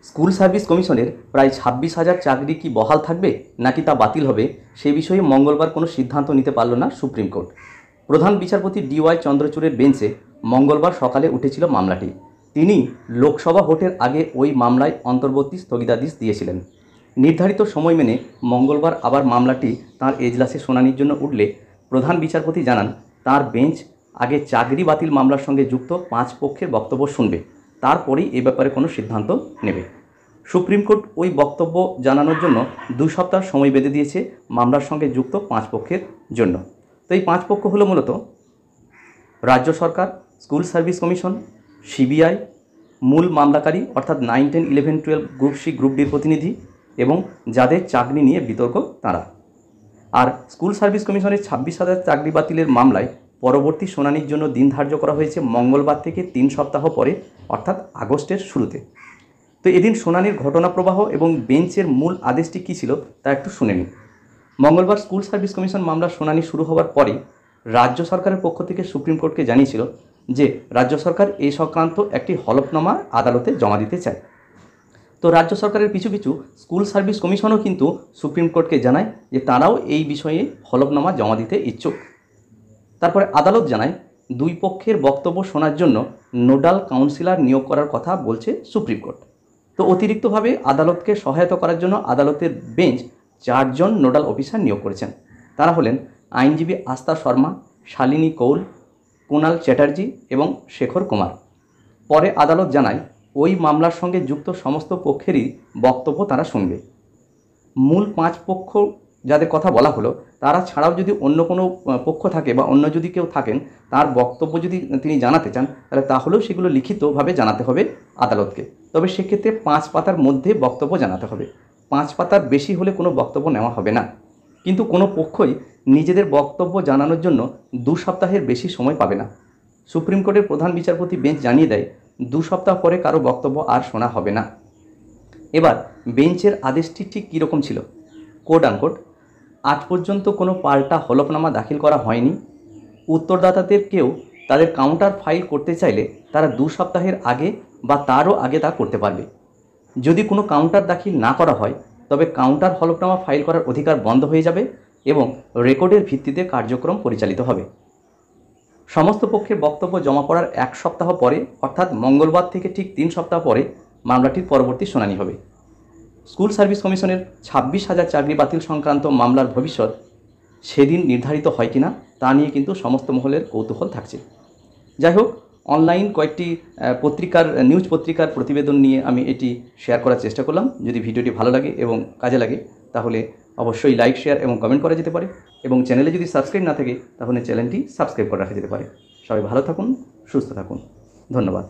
School service কমিশনের প্রায় 26,000 চাকরি কি বহাল থাকবে নাকি তা বাতিল হবে সে বিষয়ে মঙ্গলবার কোনো সিদ্ধান্ত নিতে পারল না সুপ্রিম কোর্ট। প্রধান বিচারপতি DY চন্দ্রচূড়ের বেঞ্চে মঙ্গলবার সকালে উঠেছিল মামলাটি। তিনি লোকসভা ভোটের আগে ওই মামলায় অন্তর্বর্তী স্থগিতাদেশ দিয়েছিলেন। নির্ধারিত সময় মেনে মঙ্গলবার আবার মামলাটি তাঁর এজলাসে শুনানির জন্য উঠলে প্রধান বিচারপতি জানান তাঁর বেঞ্চ আগে চাকরি বাতিল মামলার সঙ্গে যুক্ত 5 পক্ষের বক্তব্য শুনবে, তারপরেই এ ব্যাপারে কোনো সিদ্ধান্ত নেবে। সুপ্রিম কোর্ট ওই বক্তব্য জানানোর জন্য 2 সপ্তাহ সময় বেঁধে দিয়েছে মামলার সঙ্গে যুক্ত 5 পক্ষের জন্য। তো এই 5 পক্ষ হলো মূলত রাজ্য সরকার, স্কুল সার্ভিস কমিশন, CBI, মূল মামলাকারী অর্থাৎ 9, 10, 11, 12 গ্রুপ C গ্রুপ ডির প্রতিনিধি এবং যাদের চাকরি নিয়ে বিতর্ক তারা। আর স্কুল সার্ভিস কমিশনের 26,000 চাকরি বাতিলের মামলায় পরবর্তী শুনানির জন্য দিন ধার্য করা হয়েছে মঙ্গলবার থেকে 3 সপ্তাহ পরে অর্থাৎ আগস্টের শুরুতে। তো এদিন শুনানির ঘটনা প্রবাহ এবং বেঞ্চের মূল আদেশটি কী ছিল তা একটু শুনে নিন। মঙ্গলবার স্কুল সার্ভিস কমিশন মামলার শুনানি শুরু হওয়ার পরে রাজ্য সরকারের পক্ষ থেকে সুপ্রিম কোর্টকে জানিয়েছিল যে রাজ্য সরকার এই সংক্রান্ত একটি হলফনামা আদালতে জমা দিতে চায়। তো রাজ্য সরকারের পিছু পিছু স্কুল সার্ভিস কমিশনও কিন্তু সুপ্রিম কোর্টকে জানায় যে তারাও এই বিষয়ে হলফনামা জমা দিতে ইচ্ছুক। তারপরে আদালত জানায় 2 পক্ষের বক্তব্য শোনার জন্য নোডাল কাউন্সিলর নিয়োগ করার কথা বলছে সুপ্রিম কোর্ট। তো অতিরিক্তভাবে আদালতকে সহায়তা করার জন্য আদালতের বেঞ্চ 4 জন নোডাল অফিসার নিয়োগ করেছেন। তারা হলেন আইনজীবী আস্থা শর্মা, শালিনী কৌল, কুণাল চ্যাটার্জি এবং শেখর কুমার। পরে আদালত জানায় ওই মামলার সঙ্গে যুক্ত সমস্ত পক্ষেরই বক্তব্য তারা শুনবে। মূল 5 পক্ষ যাদের কথা বলা হলো তারা ছাড়াও যদি অন্য কোনো পক্ষ থাকে বা অন্য যদি কেউ থাকেন তার বক্তব্য যদি তিনি জানাতে চান তাহলেও সেগুলো লিখিতভাবে জানাতে হবে আদালতকে। তবে সেক্ষেত্রে 5 পাতার মধ্যে বক্তব্য জানাতে হবে। 5 পাতার বেশি হলে কোনো বক্তব্য নেওয়া হবে না। কিন্তু কোনো পক্ষই নিজেদের বক্তব্য জানানোর জন্য 2 সপ্তাহের বেশি সময় পাবে না। সুপ্রিম কোর্টের প্রধান বিচারপতি বেঞ্চ জানিয়ে দেয় 2 সপ্তাহ পরে কারো বক্তব্য আর শোনা হবে না। এবার বেঞ্চের আদেশটি ঠিক কীরকম ছিল? কোট আনকোট, আজ পর্যন্ত কোনো পাল্টা হলফনামা দাখিল করা হয়নি। উত্তরদাতাদের কেউ তাদের কাউন্টার ফাইল করতে চাইলে তারা 2 সপ্তাহের আগে বা তারও আগে তা করতে পারবে। যদি কোনো কাউন্টার দাখিল না করা হয় তবে কাউন্টার হলফনামা ফাইল করার অধিকার বন্ধ হয়ে যাবে এবং রেকর্ডের ভিত্তিতে কার্যক্রম পরিচালিত হবে। সমস্ত পক্ষের বক্তব্য জমা পড়ার 1 সপ্তাহ পরে অর্থাৎ মঙ্গলবার থেকে ঠিক 3 সপ্তাহ পরে মামলাটির পরবর্তী শুনানি হবে। স্কুল সার্ভিস কমিশনের 26,000 চাকরি বাতিল সংক্রান্ত মামলার ভবিষ্যৎ সেদিন নির্ধারিত হয় কিনা তা নিয়ে কিন্তু সমস্ত মহলের কৌতূহল থাকছে। যাই হোক, অনলাইন কয়েকটি নিউজ পত্রিকার প্রতিবেদন নিয়ে আমি এটি শেয়ার করার চেষ্টা করলাম। যদি ভিডিওটি ভালো লাগে এবং কাজে লাগে তাহলে অবশ্যই লাইক, শেয়ার এবং কমেন্ট করা যেতে পারে এবং চ্যানেলে যদি সাবস্ক্রাইব না থাকে তাহলে চ্যানেলটি সাবস্ক্রাইব করে রাখা যেতে পারে। সবাই ভালো থাকুন, সুস্থ থাকুন। ধন্যবাদ।